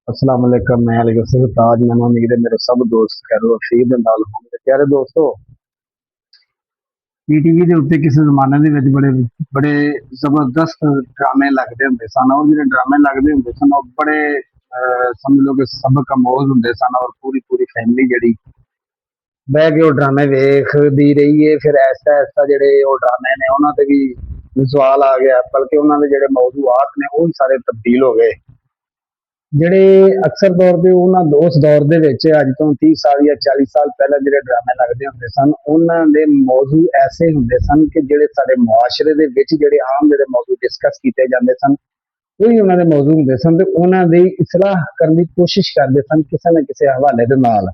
अस्सलाम वालेकुम। मैं अली गफूर ताज। मैंने उम्मीद है मेरे सब दोस्त खैर रशीद नाल होंगे। प्यारे दोस्तों, पीटीवी ਦੇ ਉੱਤੇ ਕਿਸੇ ਜ਼ਮਾਨੇ ਦੇ ਵਿੱਚ ਬੜੇ ਬੜੇ ਜ਼ਬਰਦਸਤ ਡਰਾਮੇ ਲੱਗਦੇ ਹੁੰਦੇ ਸਨ, ਔਰ ਜਿਹੜੇ ਡਰਾਮੇ ਲੱਗਦੇ ਹੁੰਦੇ ਸਨ ਉਹ ਬੜੇ ਸਮਝ ਲਓ ਕਿ ਸਬਕ ਅਮੋਜ਼ ਹੁੰਦੇ ਸਨ, ਔਰ ਪੂਰੀ ਪੂਰੀ ਫੈਮਿਲੀ ਜਿਹੜੀ ਬਹਿ ਕੇ ਉਹ ਡਰਾਮੇ ਵੇਖਦੀ ਰਹੀ ਹੈ। ਫਿਰ ਐਸਾ ਐਸਾ ਜਿਹੜੇ ਉਹ ਡਰਾਮੇ ਨੇ ਉਹਨਾਂ ਤੇ ਵੀ ਸਵਾਲ ਆ ਗਿਆ, ਬਲਕਿ ਉਹਨਾਂ ਦੇ ਜਿਹੜੇ ਮੌਜੂਆਤ ਨੇ ਉਹ ਵੀ ਸਾਰੇ ਤਬਦੀਲ ਹੋ ਗਏ। ਜਿਹੜੇ ਅਕਸਰ ਤੌਰ ਤੇ ਉਹਨਾਂ ਉਸ ਦੌਰ ਦੇ ਵਿੱਚ ਅੱਜ ਤੋਂ 30 ਸਾਲ ਜਾਂ 40 ਸਾਲ ਪਹਿਲਾਂ ਜਿਹੜੇ ਡਰਾਮੇ ਲੱਗਦੇ ਹੁੰਦੇ ਸਨ, ਉਹਨਾਂ ਦੇ ਮੌਜੂ ਐਸੇ ਹੁੰਦੇ ਸਨ ਕਿ ਜਿਹੜੇ ਸਾਡੇ ਮੁਆਸ਼ਰੇ ਦੇ ਵਿੱਚ ਜਿਹੜੇ ਆਮ ਜਿਹੜੇ ਮੌਜੂ ਡਿਸਕਸ ਕੀਤੇ ਜਾਂਦੇ ਸਨ, ਉਹੀ ਉਹਨਾਂ ਦੇ ਮੌਜੂ ਹੁੰਦੇ ਸਨ ਤੇ ਉਹਨਾਂ ਦੀ ਇਸਲਾਹ ਕਰਨ ਦੀ ਕੋਸ਼ਿਸ਼ ਕਰਦੇ ਸਨ ਕਿਸੇ ਨਾ ਕਿਸੇ ਹਵਾਲੇ ਦੇ ਨਾਲ।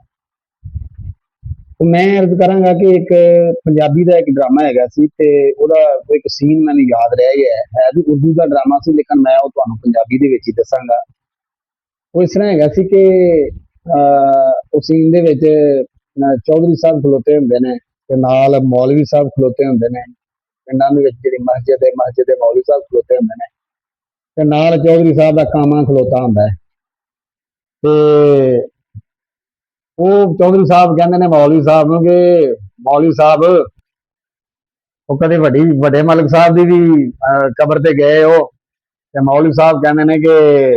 ਮੈਂ ਅਰਜ਼ ਕਰਾਂਗਾ ਕਿ ਇੱਕ ਪੰਜਾਬੀ ਦਾ ਇੱਕ ਡਰਾਮਾ ਹੈਗਾ ਸੀ ਤੇ ਉਹਦਾ ਇੱਕ ਸੀਨ ਮੈਨੂੰ ਯਾਦ ਰਹਿ ਗਿਆ ਹੈ ਵੀ ਉਰਦੂ ਦਾ ਡਰਾਮਾ ਸੀ, ਲੇਕਿਨ ਮੈਂ ਉਹ ਤੁਹਾਨੂੰ ਪੰਜਾਬੀ ਦੇ ਵਿੱਚ ਹੀ ਦੱਸਾਂਗਾ। ਉਹ ਇਸ ਤਰ੍ਹਾਂ ਹੈਗਾ ਸੀ ਕਿ ਉਸ ਸੀਨ ਦੇ ਵਿੱਚ ਚੌਧਰੀ ਸਾਹਿਬ ਖਲੋਤੇ ਹੁੰਦੇ ਨੇ ਤੇ ਨਾਲ ਮੌਲਵੀ ਸਾਹਿਬ ਖਲੋਤੇ ਹੁੰਦੇ ਨੇ। ਪਿੰਡਾਂ ਦੇ ਵਿੱਚ ਜਿਹੜੀ ਮਸਜਿਦ ਦੇ ਮੌਲਵੀ ਸਾਹਿਬ ਖਲੋਤੇ ਹੁੰਦੇ ਨੇ ਤੇ ਨਾਲ ਚੌਧਰੀ ਸਾਹਿਬ ਦਾ ਕਾਮਾ ਖਲੋਤਾ ਹੁੰਦਾ ਹੈ। ਤੇ ਉਹ ਚੌਧਰੀ ਸਾਹਿਬ ਕਹਿੰਦੇ ਨੇ ਮੌਲਵੀ ਸਾਹਿਬ ਨੂੰ ਕਿ ਮੌਲਵੀ ਸਾਹਿਬ, ਉਹ ਕਦੇ ਵੱਡੇ ਮਲਕ ਸਾਹਿਬ ਦੀ ਵੀ ਕਬਰ ਤੇ ਗਏ ਹੋ? ਤੇ ਮੌਲਵੀ ਸਾਹਿਬ ਕਹਿੰਦੇ ਨੇ ਕਿ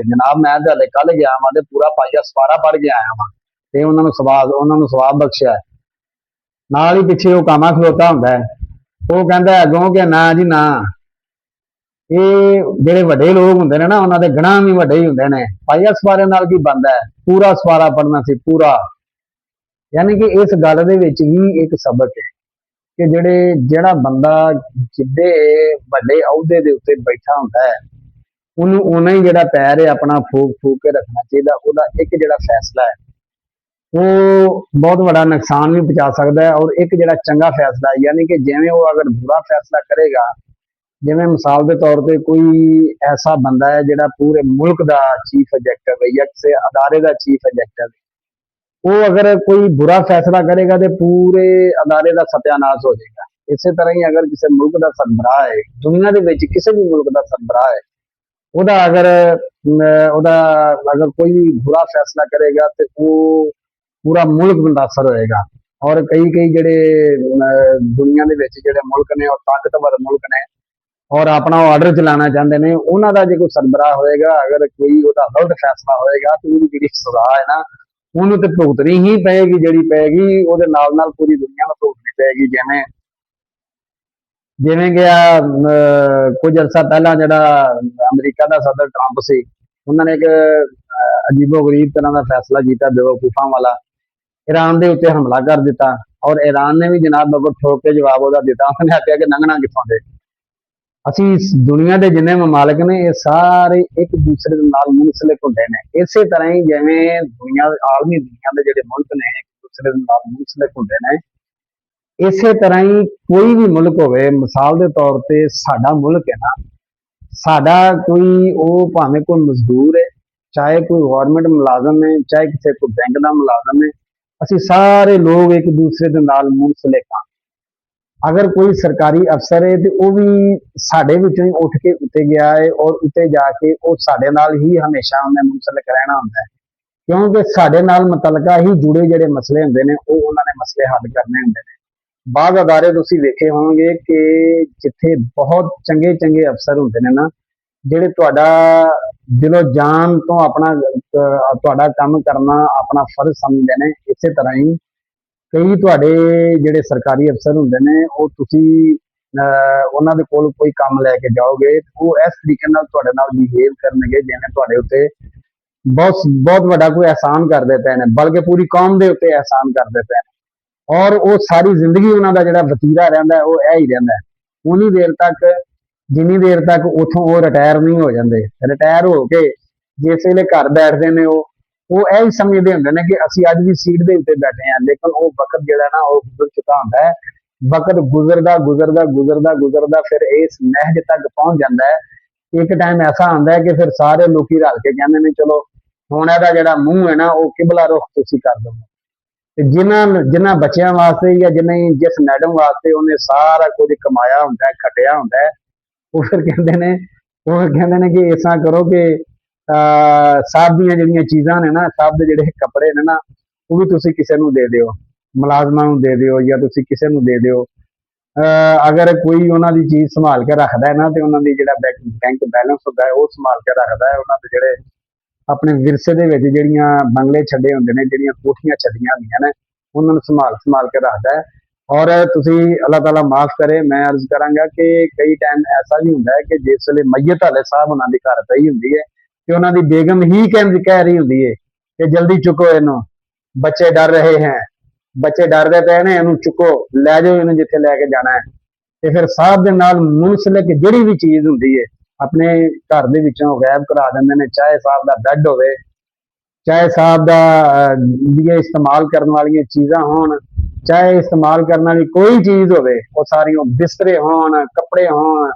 ਜਨਾਬ ਮੈਂ ਤਾਂ ਹਲੇ ਕੱਲ ਗਿਆ ਵਾਂ ਤੇ ਪੂਰਾ ਪਾਈਆ ਸਵਾਰਾ ਪੜ ਕੇ ਆਇਆ ਵਾਂ ਤੇ ਉਹਨਾਂ ਨੂੰ ਸਵਾਬ ਬਖਸ਼ਿਆ। ਨਾਲ ਹੀ ਪਿੱਛੇ ਉਹ ਕਾਮਾ ਖਲੋਤਾ ਹੁੰਦਾ ਹੈ। ਉਹ ਕਹਿੰਦਾ ਅੱਗੋਂ ਕਿ ਨਾ ਜੀ ਨਾ, ਇਹ ਜਿਹੜੇ ਵੱਡੇ ਲੋਕ ਹੁੰਦੇ ਨੇ ਨਾ ਉਹਨਾਂ ਦੇ ਗੁਨਾਹ ਵੀ ਵੱਡੇ ਹੀ ਹੁੰਦੇ ਨੇ। ਪਾਈਆ ਸਵਾਰੇ ਨਾਲ ਕੀ ਬਣਦਾ ਹੈ, ਪੂਰਾ ਸਵਾਰਾ ਪੜਨਾ ਸੀ ਪੂਰਾ। ਯਾਨੀ ਕਿ ਇਸ ਗੱਲ ਦੇ ਵਿੱਚ ਵੀ ਇੱਕ ਸਬਕ ਹੈ ਕਿ ਜਿਹੜਾ ਬੰਦਾ ਜਿੱਦੇ ਵੱਡੇ ਅਹੁਦੇ ਦੇ ਉੱਤੇ ਬੈਠਾ ਹੁੰਦਾ ਹੈ ਉਹਨੂੰ ਉਹਨਾਂ ਹੀ ਜਿਹੜਾ ਪੈਰ ਹੈ ਆਪਣਾ ਫੂਕ ਕੇ ਰੱਖਣਾ ਚਾਹੀਦਾ। ਉਹਦਾ ਇੱਕ ਜਿਹੜਾ ਫੈਸਲਾ ਹੈ ਉਹ ਬਹੁਤ ਵੱਡਾ ਨੁਕਸਾਨ ਵੀ ਪਹੁੰਚਾ ਸਕਦਾ ਹੈ, ਔਰ ਇੱਕ ਜਿਹੜਾ ਚੰਗਾ ਫੈਸਲਾ ਹੈ ਯਾਨੀ ਕਿ ਜਿਵੇਂ ਉਹ ਅਗਰ ਬੁਰਾ ਫੈਸਲਾ ਕਰੇਗਾ, ਜਿਵੇਂ ਮਿਸਾਲ ਦੇ ਤੌਰ ਤੇ ਕੋਈ ਐਸਾ ਬੰਦਾ ਹੈ ਜਿਹੜਾ ਪੂਰੇ ਮੁਲਕ ਦਾ ਚੀਫ ਐਗਜ਼ੈਕਟਿਵ ਹੈ ਜਾਂ ਕਿਸੇ ਅਦਾਰੇ ਦਾ ਚੀਫ ਐਗਜ਼ੈਕਟਿਵ ਹੈ, ਉਹ ਅਗਰ ਕੋਈ ਬੁਰਾ ਫੈਸਲਾ ਕਰੇਗਾ ਤੇ ਪੂਰੇ ਅਦਾਰੇ ਦਾ ਸਤਿਆਨਾਸ਼ ਹੋ ਜਾਏਗਾ। ਇਸੇ ਤਰ੍ਹਾਂ ਹੀ ਅਗਰ ਕਿਸੇ ਮੁਲਕ ਦਾ ਸਰਬਰਾਹ ਹੈ, ਦੁਨੀਆ ਦੇ ਵਿੱਚ ਕਿਸੇ ਵੀ ਮੁਲਕ ਦਾ ਸਰਬਰਾਹ ਹੈ, ਉਹਦਾ ਅਗਰ ਕੋਈ ਵੀ ਬੁਰਾ ਫੈਸਲਾ ਕਰੇਗਾ ਤੇ ਉਹ ਪੂਰਾ ਮੁਲਕ ਮੁਤਾਸਰ ਹੋਏਗਾ। ਔਰ ਕਈ ਜਿਹੜੇ ਦੁਨੀਆ ਦੇ ਵਿੱਚ ਜਿਹੜੇ ਮੁਲਕ ਨੇ ਉਹ ਤਾਕਤਵਰ ਮੁਲਕ ਨੇ ਔਰ ਆਪਣਾ ਆਰਡਰ ਚਲਾਉਣਾ ਚਾਹੁੰਦੇ ਨੇ, ਉਹਨਾਂ ਦਾ ਜੇ ਕੋਈ ਸਰਬਰਾਹ ਹੋਏਗਾ, ਅਗਰ ਕੋਈ ਉਹਦਾ ਗਲਤ ਫੈਸਲਾ ਹੋਏਗਾ ਤੇ ਉਹਦੀ ਜਿਹੜੀ ਸਜ਼ਾ ਹੈ ਨਾ ਉਹਨੂੰ ਤੇ ਭੁਗਤਣੀ ਹੀ ਪਏਗੀ, ਜਿਹੜੀ ਪਏਗੀ ਉਹਦੇ ਨਾਲ ਨਾਲ ਪੂਰੀ ਦੁਨੀਆ ਨੂੰ ਭੁਗਤਣੀ ਪਏਗੀ। ਜਿਵੇਂ ਕਿ ਕੁਝ ਅਰਸਾ ਪਹਿਲਾਂ ਜਿਹੜਾ ਅਮਰੀਕਾ ਦਾ ਸਦਰ ਟਰੰਪ ਸੀ, ਉਹਨਾਂ ਨੇ ਇੱਕ ਅਜੀਬੋ ਗਰੀਬ ਤਰ੍ਹਾਂ ਦਾ ਫੈਸਲਾ ਕੀਤਾ ਬੇਵਕੂਫਾਂ ਵਾਲਾ, ਈਰਾਨ ਦੇ ਉੱਤੇ ਹਮਲਾ ਕਰ ਦਿੱਤਾ। ਔਰ ਈਰਾਨ ਨੇ ਵੀ ਜਨਾਬ ਬਗਰ ਠੋਕ ਕੇ ਜਵਾਬ ਉਹਦਾ ਦਿੱਤਾ। ਉਹਨੇ ਆਖਿਆ ਕਿ ਲੰਘਣਾ ਕਿੱਥੋਂ ਦੇ। ਅਸੀਂ ਦੁਨੀਆ ਦੇ ਜਿੰਨੇ ਮਮਾਲਕ ਨੇ ਇਹ ਸਾਰੇ ਇੱਕ ਦੂਸਰੇ ਦੇ ਨਾਲ ਮੁਨਸਲਿਕ ਹੁੰਦੇ ਨੇ। ਇਸੇ ਤਰ੍ਹਾਂ ਹੀ ਜਿਵੇਂ ਆਲਮੀ ਦੁਨੀਆ ਦੇ ਜਿਹੜੇ ਮੁਲਕ ਨੇ ਇੱਕ ਦੂਸਰੇ ਦੇ ਨਾਲ ਮੁਨਸਲਿਕ ਹੁੰਦੇ ਨੇ, ਇਸੇ ਤਰ੍ਹਾਂ ਹੀ ਕੋਈ ਵੀ ਮੁਲਕ ਹੋਵੇ, ਮਿਸਾਲ ਦੇ ਤੌਰ ਤੇ ਸਾਡਾ ਮੁਲਕ ਹੈ ਨਾ, ਸਾਡਾ ਕੋਈ ਉਹ ਭਾਵੇਂ ਕੋਈ ਮਜ਼ਦੂਰ ਹੈ, ਚਾਹੇ ਕੋਈ ਗਵਰਨਮੈਂਟ ਮੁਲਾਜ਼ਮ ਹੈ, ਚਾਹੇ ਕਿਸੇ ਕੋਈ ਬੈਂਕ ਦਾ ਮੁਲਾਜ਼ਮ ਹੈ, ਅਸੀਂ ਸਾਰੇ ਲੋਕ ਇੱਕ ਦੂਸਰੇ ਦੇ ਨਾਲ ਮੁਨਸਲਿਕ ਹਾਂ। ਅਗਰ ਕੋਈ ਸਰਕਾਰੀ ਅਫਸਰ ਹੈ ਤੇ ਉਹ ਵੀ ਸਾਡੇ ਵਿੱਚੋਂ ਹੀ ਉੱਠ ਕੇ ਉੱਤੇ ਗਿਆ ਹੈ ਔਰ ਉੱਤੇ ਜਾ ਕੇ ਉਹ ਸਾਡੇ ਨਾਲ ਹੀ ਹਮੇਸ਼ਾ ਉਹਨੇ ਮੁਨਸਲਿਕ ਰਹਿਣਾ ਹੁੰਦਾ ਹੈ, ਕਿਉਂਕਿ ਸਾਡੇ ਨਾਲ ਮੁਤਲਕਾ ਹੀ ਜੁੜੇ ਜਿਹੜੇ ਮਸਲੇ ਹੁੰਦੇ ਨੇ ਉਹ ਉਹਨਾਂ ਨੇ ਮਸਲੇ ਹੱਲ ਕਰਨੇ ਹੁੰਦੇ ਨੇ। ਬਾਅਦ ਅਦਾਰੇ ਤੁਸੀਂ ਵੇਖੇ ਹੋਣਗੇ ਕਿ ਜਿੱਥੇ ਬਹੁਤ ਚੰਗੇ ਚੰਗੇ ਅਫਸਰ ਹੁੰਦੇ ਨੇ ਨਾ, ਜਿਹੜੇ ਤੁਹਾਡਾ ਦਿਲੋਂ ਜਾਨ ਤੋਂ ਆਪਣਾ ਤੁਹਾਡਾ ਕੰਮ ਕਰਨਾ ਆਪਣਾ ਫਰਜ਼ ਸਮਝਦੇ ਨੇ। ਇਸੇ ਤਰ੍ਹਾਂ ਹੀ ਕਈ ਤੁਹਾਡੇ ਜਿਹੜੇ ਸਰਕਾਰੀ ਅਫਸਰ ਹੁੰਦੇ ਨੇ ਉਹ ਤੁਸੀਂ ਉਹਨਾਂ ਦੇ ਕੋਲ ਕੋਈ ਕੰਮ ਲੈ ਕੇ ਜਾਓਗੇ, ਉਹ ਇਸ ਤਰੀਕੇ ਨਾਲ ਤੁਹਾਡੇ ਨਾਲ ਬਿਹੇਵ ਕਰਨਗੇ ਜਿਵੇਂ ਤੁਹਾਡੇ ਉੱਤੇ ਬਹੁਤ ਵੱਡਾ ਕੋਈ ਅਹਿਸਾਨ ਕਰਦੇ ਪਏ ਨੇ, ਬਲਕਿ ਪੂਰੀ ਕੌਮ ਦੇ ਉੱਤੇ ਅਹਿਸਾਨ ਕਰਦੇ ਪਏ ਨੇ। ਔਰ ਉਹ ਸਾਰੀ ਜ਼ਿੰਦਗੀ ਉਹਨਾਂ ਦਾ ਜਿਹੜਾ ਵਤੀਰਾ ਰਹਿੰਦਾ ਉਹ ਇਹ ਹੀ ਰਹਿੰਦਾ ਉਨੀ ਦੇਰ ਤੱਕ ਜਿੰਨੀ ਦੇਰ ਤੱਕ ਉਥੋਂ ਉਹ ਰਿਟਾਇਰ ਨਹੀਂ ਹੋ ਜਾਂਦੇ। ਰਿਟਾਇਰ ਹੋ ਕੇ ਜਿਸ ਵੇਲੇ ਘਰ ਬੈਠਦੇ ਨੇ ਉਹ ਇਹ ਹੀ ਸਮਝਦੇ ਹੁੰਦੇ ਨੇ ਕਿ ਅਸੀਂ ਅੱਜ ਵੀ ਸੀਟ ਦੇ ਉੱਤੇ ਬੈਠੇ ਹਾਂ, ਲੇਕਿਨ ਉਹ ਵਕਤ ਜਿਹੜਾ ਨਾ ਉਹ ਗੁਜ਼ਰ ਚੁੱਕਾ ਹੁੰਦਾ ਹੈ। ਵਕਤ ਗੁਜ਼ਰਦਾ ਫਿਰ ਇਸ ਨਹਿਜ ਤੱਕ ਪਹੁੰਚ ਜਾਂਦਾ ਹੈ। ਇੱਕ ਟਾਈਮ ਐਸਾ ਆਉਂਦਾ ਹੈ ਕਿ ਫਿਰ ਸਾਰੇ ਲੋਕੀ ਰਲ ਕੇ ਕਹਿੰਦੇ ਨੇ ਚਲੋ ਹੁਣ ਇਹਦਾ ਜਿਹੜਾ ਮੂੰਹ ਹੈ ਨਾ ਉਹ ਕਿਬਲਾ ਰੁਖ ਤੁਸੀਂ ਕਰ ਦਿਓ। ਤੇ ਜਿਨ੍ਹਾਂ ਬੱਚਿਆਂ ਵਾਸਤੇ ਜਾਂ ਜਿਸ ਮੈਡਮ ਵਾਸਤੇ ਉਹਨੇ ਸਾਰਾ ਕੁਝ ਕਮਾਇਆ ਹੁੰਦਾ, ਖਟਿਆ ਹੁੰਦਾ, ਉਹ ਫਿਰ ਕਹਿੰਦੇ ਨੇ ਕਿ ਇਸ ਤਰ੍ਹਾਂ ਕਰੋ ਕਿ ਸਾਹਿਬ ਦੀਆਂ ਜਿਹੜੀਆਂ ਚੀਜ਼ਾਂ ਨੇ ਨਾ, ਸਾਹਿਬ ਦੇ ਜਿਹੜੇ ਕੱਪੜੇ ਨੇ ਨਾ, ਉਹ ਵੀ ਤੁਸੀਂ ਕਿਸੇ ਨੂੰ ਦੇ ਦਿਓ, ਮੁਲਾਜ਼ਮਾਂ ਨੂੰ ਦੇ ਦਿਓ ਜਾਂ ਤੁਸੀਂ ਕਿਸੇ ਨੂੰ ਦੇ ਦਿਓ। ਅਗਰ ਕੋਈ ਉਹਨਾਂ ਦੀ ਚੀਜ਼ ਸੰਭਾਲ ਕੇ ਰੱਖਦਾ ਹੈ ਨਾ, ਤੇ ਉਹਨਾਂ ਦੀ ਜਿਹੜਾ ਬੈਂਕ ਬੈਲੈਂਸ ਹੁੰਦਾ ਹੈ ਉਹ ਸੰਭਾਲ ਕੇ ਰੱਖਦਾ ਹੈ। ਉਹਨਾਂ ਦੇ ਜਿਹੜੇ ਆਪਣੇ ਵਿਰਸੇ ਦੇ ਵਿੱਚ ਜਿਹੜੀਆਂ ਬੰਗਲੇ ਛੱਡੇ ਹੁੰਦੇ ਨੇ, ਜਿਹੜੀਆਂ ਕੋਠੀਆਂ ਛੱਡੀਆਂ ਹੁੰਦੀਆਂ ਨੇ, ਉਹਨਾਂ ਨੂੰ ਸੰਭਾਲ ਕੇ ਰੱਖਦਾ ਹੈ। ਔਰ ਤੁਸੀਂ ਅੱਲਾਹ ਤਾਲਾ ਮਾਫ ਕਰੇ, ਮੈਂ ਅਰਜ਼ ਕਰਾਂਗਾ ਕਿ ਕਈ ਟਾਈਮ ਐਸਾ ਵੀ ਹੁੰਦਾ ਹੈ ਕਿ ਜਿਸ ਵੇਲੇ ਮਈਅਤ ਵਾਲੇ ਸਾਹਿਬ ਉਹਨਾਂ ਦੀ ਘਰ ਪਈ ਹੁੰਦੀ ਹੈ ਤੇ ਉਹਨਾਂ ਦੀ ਬੇਗਮ ਹੀ ਕਹਿ ਰਹੀ ਹੁੰਦੀ ਹੈ ਕਿ ਜਲਦੀ ਚੁੱਕੋ ਇਹਨੂੰ, ਬੱਚੇ ਡਰ ਰਹੇ ਹੈ, ਬੱਚੇ ਡਰਦੇ ਪਏ ਨੇ, ਇਹਨੂੰ ਚੁੱਕੋ, ਲੈ ਜਾਓ ਇਹਨੂੰ ਜਿੱਥੇ ਲੈ ਕੇ ਜਾਣਾ ਹੈ। ਤੇ ਫਿਰ ਸਾਹਿਬ ਦੇ ਨਾਲ ਮੁਨਸਲਿਕ ਜਿਹੜੀ ਵੀ ਚੀਜ਼ ਹੁੰਦੀ ਹੈ ਆਪਣੇ ਘਰ ਦੇ ਵਿੱਚੋਂ ਗਾਇਬ ਕਰਾ ਦਿੰਦੇ ਨੇ, ਚਾਹੇ ਸਾਹਿਬ ਦਾ ਬੈੱਡ ਹੋਵੇ, ਚਾਹੇ ਸਾਹਿਬ ਦਾ ਦੀਆਂ ਇਸਤੇਮਾਲ ਕਰਨ ਵਾਲੀਆਂ ਚੀਜ਼ਾਂ ਹੋਣ, ਚਾਹੇ ਇਸਤੇਮਾਲ ਕਰਨ ਵਾਲੀ ਕੋਈ ਚੀਜ਼ ਹੋਵੇ, ਉਹ ਸਾਰੀਆਂ ਬਿਸਤਰੇ ਹੋਣ, ਕੱਪੜੇ ਹੋਣ,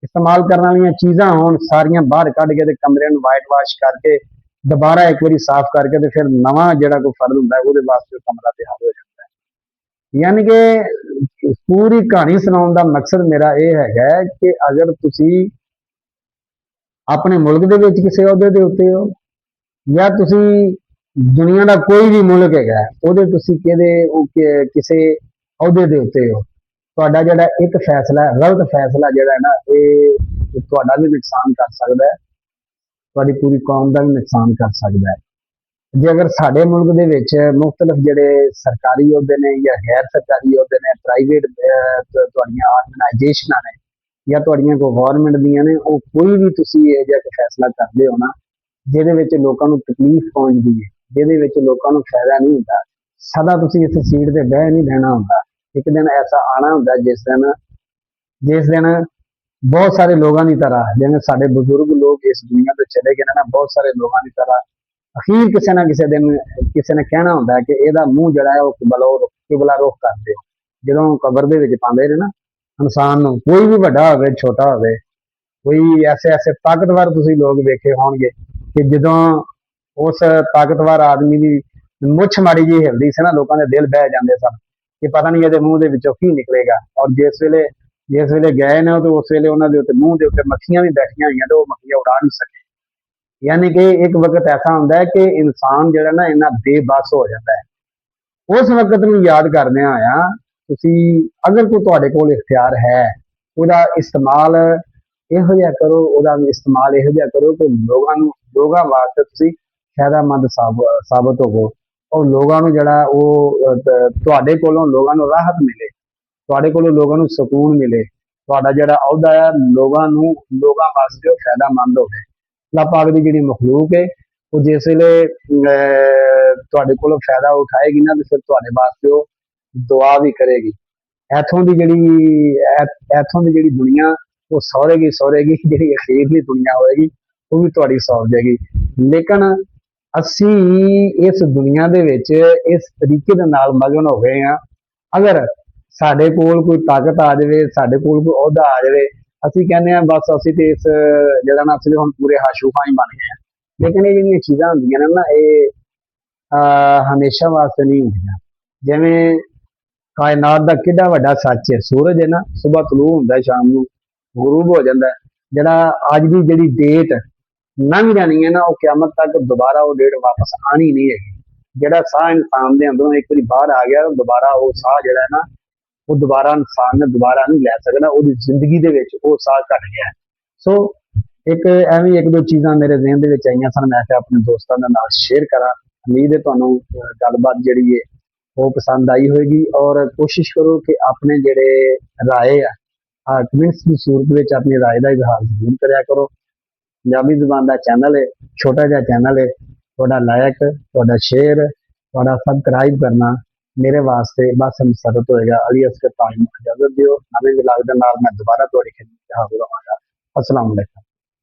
ਇਸਤੇਮਾਲ ਕਰਨ ਵਾਲੀਆਂ ਚੀਜ਼ਾਂ ਹੋਣ, ਸਾਰੀਆਂ ਬਾਹਰ ਕੱਢ ਕੇ ਤੇ ਕਮਰੇ ਨੂੰ ਵਾਈਟ ਵਾਸ਼ ਕਰਕੇ ਦੁਬਾਰਾ ਇੱਕ ਵਾਰੀ ਸਾਫ਼ ਕਰਕੇ ਤੇ ਫਿਰ ਨਵਾਂ ਜਿਹੜਾ ਕੋਈ ਫਰਜ਼ ਹੁੰਦਾ ਉਹਦੇ ਵਾਸਤੇ ਕਮਰਾ ਤਿਆਰ ਹੋ ਜਾਂਦਾ ਹੈ। ਯਾਨੀ ਕਿ ਪੂਰੀ ਕਹਾਣੀ ਸੁਣਾਉਣ ਦਾ ਮਕਸਦ ਮੇਰਾ ਇਹ ਹੈਗਾ ਕਿ ਅਗਰ ਤੁਸੀਂ ਆਪਣੇ ਮੁਲਕ ਦੇ ਵਿੱਚ ਕਿਸੇ ਅਹੁਦੇ ਦੇ ਉੱਤੇ ਹੋ ਜਾਂ ਤੁਸੀਂ ਦੁਨੀਆ ਦਾ ਕੋਈ ਵੀ ਮੁਲਕ ਹੈਗਾ ਉਹਦੇ ਤੁਸੀਂ ਕਿਸੇ ਅਹੁਦੇ ਦੇ ਉੱਤੇ ਹੋ, ਤੁਹਾਡਾ ਜਿਹੜਾ ਇੱਕ ਫੈਸਲਾ, ਗਲਤ ਫੈਸਲਾ ਜਿਹੜਾ ਹੈ ਨਾ, ਇਹ ਤੁਹਾਡਾ ਵੀ ਨੁਕਸਾਨ ਕਰ ਸਕਦਾ ਹੈ, ਤੁਹਾਡੀ ਪੂਰੀ ਕੌਮ ਦਾ ਵੀ ਨੁਕਸਾਨ ਕਰ ਸਕਦਾ ਹੈ। ਜੇ ਅਗਰ ਸਾਡੇ ਮੁਲਕ ਦੇ ਵਿੱਚ ਮੁਖਤਲਿਫ ਜਿਹੜੇ ਸਰਕਾਰੀ ਅਹੁਦੇ ਨੇ ਜਾਂ ਗੈਰ ਸਰਕਾਰੀ ਅਹੁਦੇ ਨੇ, ਪ੍ਰਾਈਵੇਟ ਤੁਹਾਡੀਆਂ ਆਰਗੇਨਾਈਜੇਸ਼ਨਾਂ ਨੇ ਜਾਂ ਤੁਹਾਡੀਆਂ ਕੋਈ ਗਵਰਨਮੈਂਟ ਦੀਆਂ ਨੇ, ਉਹ ਕੋਈ ਵੀ ਤੁਸੀਂ ਇਹ ਜਿਹਾ ਫੈਸਲਾ ਕਰਦੇ ਹੋ ਨਾ ਜਿਹਦੇ ਵਿੱਚ ਲੋਕਾਂ ਨੂੰ ਤਕਲੀਫ ਪਹੁੰਚਦੀ ਹੈ, ਜਿਹਦੇ ਵਿੱਚ ਲੋਕਾਂ ਨੂੰ ਫਾਇਦਾ ਨਹੀਂ ਹੁੰਦਾ, ਸਦਾ ਤੁਸੀਂ ਇਸ ਸੀਟ ਤੇ ਬਹਿ ਨਹੀਂ ਰਹਿਣਾ ਹੁੰਦਾ। ਇੱਕ ਦਿਨ ਐਸਾ ਆਣਾ ਹੁੰਦਾ ਜਿਸ ਦਿਨ ਬਹੁਤ ਸਾਰੇ ਲੋਕਾਂ ਦੀ ਤਰ੍ਹਾਂ, ਜਿਵੇਂ ਸਾਡੇ ਬਜ਼ੁਰਗ ਲੋਕ ਇਸ ਦੁਨੀਆ ਤੋਂ ਚਲੇ ਗਏ ਨਾ, ਬਹੁਤ ਸਾਰੇ ਲੋਕਾਂ ਦੀ ਤਰ੍ਹਾਂ ਅਖੀਰ ਕਿਸੇ ਨਾ ਕਿਸੇ ਦਿਨ ਕਿਸੇ ਨੇ ਕਹਿਣਾ ਹੁੰਦਾ ਕਿ ਇਹਦਾ ਮੂੰਹ ਜਿਹੜਾ ਹੈ ਉਹ ਕਿਬਲਾ ਰੁਖ ਕਰ ਦਿਓ। ਜਦੋਂ ਕਬਰ ਦੇ ਵਿੱਚ ਪਾਉਂਦੇ ਨੇ ਨਾ ਇਨਸਾਨ ਨੂੰ, ਕੋਈ ਵੀ ਵੱਡਾ ਹੋਵੇ ਛੋਟਾ ਹੋਵੇ, ਕੋਈ ਐਸੇ ਤਾਕਤਵਰ ਤੁਸੀਂ ਲੋਕ ਵੇਖੇ ਹੋਣਗੇ ਕਿ ਜਦੋਂ ਉਸ ਤਾਕਤਵਰ ਆਦਮੀ ਦੀ ਮੁੱਛ ਮਾੜੀ ਜਿਹੀ ਹਿਲਦੀ ਸੀ ਨਾ, ਲੋਕਾਂ ਦੇ ਦਿਲ ਬਹਿ ਜਾਂਦੇ ਸਨ ਕਿ ਪਤਾ ਨਹੀਂ ਇਹਦੇ ਮੂੰਹ ਦੇ ਵਿੱਚੋਂ ਕੀ ਨਿਕਲੇਗਾ। ਔਰ ਜਿਸ ਵੇਲੇ ਗਏ ਨੇ ਤੇ ਉਸ ਵੇਲੇ ਉਹਨਾਂ ਦੇ ਉੱਤੇ ਮੂੰਹ ਦੇ ਉੱਤੇ ਮੱਖੀਆਂ ਵੀ ਬੈਠੀਆਂ ਹੋਈਆਂ ਤੇ ਉਹ ਮੱਖੀਆਂ ਉਡਾ ਨਹੀਂ ਸਕੇ। ਯਾਨੀ ਕਿ ਇੱਕ ਵਕਤ ਐਸਾ ਹੁੰਦਾ ਹੈ ਕਿ ਇਨਸਾਨ ਜਿਹੜਾ ਨਾ ਇੰਨਾ ਬੇਬਸ ਹੋ ਜਾਂਦਾ ਹੈ। ਉਸ ਵਕਤ ਨੂੰ ਯਾਦ ਕਰਦੇ ਆ ਤੁਸੀਂ ਅਗਰ ਕੋਈ ਤੁਹਾਡੇ ਕੋਲ ਇਖਤਿਆਰ ਹੈ, ਉਹਦਾ ਇਸਤੇਮਾਲ ਇਹੋ ਜਿਹਾ ਕਰੋ, ਉਹਦਾ ਇਸਤੇਮਾਲ ਇਹੋ ਜਿਹਾ ਕਰੋ ਕਿ ਲੋਕਾਂ ਵਾਸਤੇ ਤੁਸੀਂ ਫਾਇਦਾਮੰਦ ਸਾਬਤ ਹੋਵੋ, ਔਰ ਲੋਕਾਂ ਨੂੰ ਜਿਹੜਾ ਉਹ ਤੁਹਾਡੇ ਕੋਲੋਂ ਲੋਕਾਂ ਨੂੰ ਰਾਹਤ ਮਿਲੇ, ਤੁਹਾਡੇ ਕੋਲੋਂ ਲੋਕਾਂ ਨੂੰ ਸਕੂਨ ਮਿਲੇ, ਤੁਹਾਡਾ ਜਿਹੜਾ ਅਹੁਦਾ ਹੈ ਲੋਕਾਂ ਵਾਸਤੇ ਉਹ ਫਾਇਦਾਮੰਦ ਹੋਵੇ। ਅੱਲਾਹ ਪਾਕ ਦੀ ਜਿਹੜੀ ਮਖਲੂਕ ਹੈ ਉਹ ਜਿਸ ਵੇਲੇ ਤੁਹਾਡੇ ਕੋਲੋਂ ਫਾਇਦਾ ਉਠਾਏਗੀ ਨਾ, ਤੇ ਫਿਰ ਤੁਹਾਡੇ ਵਾਸਤੇ ਉਹ ਦੁਆ ਵੀ ਕਰੇਗੀ। ਇੱਥੋਂ ਦੀ ਜਿਹੜੀ ਦੁਨੀਆ ਉਹ ਸੌਰੇਗੀ, ਜਿਹੜੀ ਅਖੀਰਲੀ ਦੁਨੀਆ ਹੋਏਗੀ ਉਹ ਵੀ ਤੁਹਾਡੀ ਸੌਰ ਜਾਏਗੀ। ਲੇਕਿਨ ਅਸੀਂ ਇਸ ਦੁਨੀਆ ਦੇ ਵਿੱਚ ਇਸ ਤਰੀਕੇ ਦੇ ਨਾਲ ਮਗਨ ਹੋ ਗਏ ਹਾਂ, ਅਗਰ ਸਾਡੇ ਕੋਲ ਕੋਈ ਤਾਕਤ ਆ ਜਾਵੇ, ਸਾਡੇ ਕੋਲ ਕੋਈ ਅਹੁਦਾ ਆ ਜਾਵੇ, ਅਸੀਂ ਕਹਿੰਦੇ ਹਾਂ ਬਸ ਅਸੀਂ ਤੇ ਇਸ ਜਿਹੜਾ ਨਾ ਅਸੀਂ ਹੁਣ ਪੂਰੇ ਹਾਸ਼ੂਫਾਂ ਹੀ ਬਣ ਗਏ ਹਾਂ। ਲੇਕਿਨ ਇਹ ਜਿਹੜੀਆਂ ਚੀਜ਼ਾਂ ਹੁੰਦੀਆਂ ਨੇ ਨਾ, ਇਹ ਹਮੇਸ਼ਾ ਵਾਸਤੇ ਨਹੀਂ ਹੁੰਦੀਆਂ। ਜਿਵੇਂ ਕਾਇਨਾਤ ਦਾ ਕਿੱਡਾ ਵੱਡਾ ਸੱਚ ਹੈ, ਸੂਰਜ ਹੈ ਨਾ, ਸੁਬਹ ਤਲੂ ਹੁੰਦਾ, ਸ਼ਾਮ ਨੂੰ ਗਰੂਬ ਹੋ ਜਾਂਦਾ। ਜਿਹੜਾ ਅੱਜ ਦੀ ਜਿਹੜੀ ਡੇਟ ਲੰਘ ਜਾਣੀ ਹੈ ਨਾ, ਉਹ ਕਿਆਮਤ ਤੱਕ ਦੁਬਾਰਾ ਉਹ ਡੇਟ ਵਾਪਸ ਆਣੀ ਨਹੀਂ ਹੈਗੀ। ਜਿਹੜਾ ਸਾਹ ਇਨਸਾਨ ਦੇ ਅੰਦਰੋਂ ਇੱਕ ਵਾਰੀ ਬਾਹਰ ਆ ਗਿਆ, ਦੁਬਾਰਾ ਉਹ ਸਾਹ ਜਿਹੜਾ ਹੈ ਨਾ, ਉਹ ਦੁਬਾਰਾ ਇਨਸਾਨ ਨੇ ਦੁਬਾਰਾ ਨਹੀਂ ਲੈ ਸਕਦਾ, ਉਹਦੀ ਜ਼ਿੰਦਗੀ ਦੇ ਵਿੱਚ ਉਹ ਸਾਹ ਘਟ ਗਿਆ। ਸੋ ਐਵੇਂ ਇੱਕ ਦੋ ਚੀਜ਼ਾਂ ਮੇਰੇ ਜ਼ਿਹਨ ਦੇ ਵਿੱਚ ਆਈਆਂ ਸਨ, ਮੈਂ ਕਿਹਾ ਆਪਣੇ ਦੋਸਤਾਂ ਦੇ ਨਾਲ ਸ਼ੇਅਰ ਕਰਾਂ। ਉਮੀਦ ਹੈ ਤੁਹਾਨੂੰ ਗੱਲਬਾਤ ਜਿਹੜੀ ਹੈ ਉਹ ਪਸੰਦ ਆਈ ਹੋਏਗੀ, ਔਰ ਕੋਸ਼ਿਸ਼ ਕਰੋ ਕਿ ਆਪਣੇ ਜਿਹੜੇ ਰਾਏ ਆ ਕਮੈਂਟਸ ਦੀ ਸੂਰਤ ਵਿੱਚ ਆਪਣੀ ਰਾਏ ਦਾ ਇਜ਼ਹਾਰ ਜ਼ਰੂਰ ਕਰਿਆ ਕਰੋ। ਪੰਜਾਬੀ ਜ਼ੁਬਾਨ ਦਾ ਚੈਨਲ ਹੈ, ਛੋਟਾ ਜਿਹਾ ਚੈਨਲ ਹੈ, ਤੁਹਾਡਾ ਲਾਇਕ, ਤੁਹਾਡਾ ਸ਼ੇਅਰ, ਤੁਹਾਡਾ ਸਬਸਕ੍ਰਾਈਬ ਕਰਨਾ ਮੇਰੇ ਵਾਸਤੇ ਬਸ ਮਸਰਤ ਹੋਏਗਾ। ਅਲੀ ਅਸਗਰ ਤਾਲਿਮ ਇਜਾਜ਼ਤ ਦਿਓ, ਨਵੇਂ ਵਲੌਗ ਦੇ ਨਾਲ ਮੈਂ ਦੁਬਾਰਾ ਤੁਹਾਡੀ ਖਿਦਮਤ ਹਾਜ਼ਰ ਹੋਵਾਂਗਾ। अस्सलाम वालेकुम।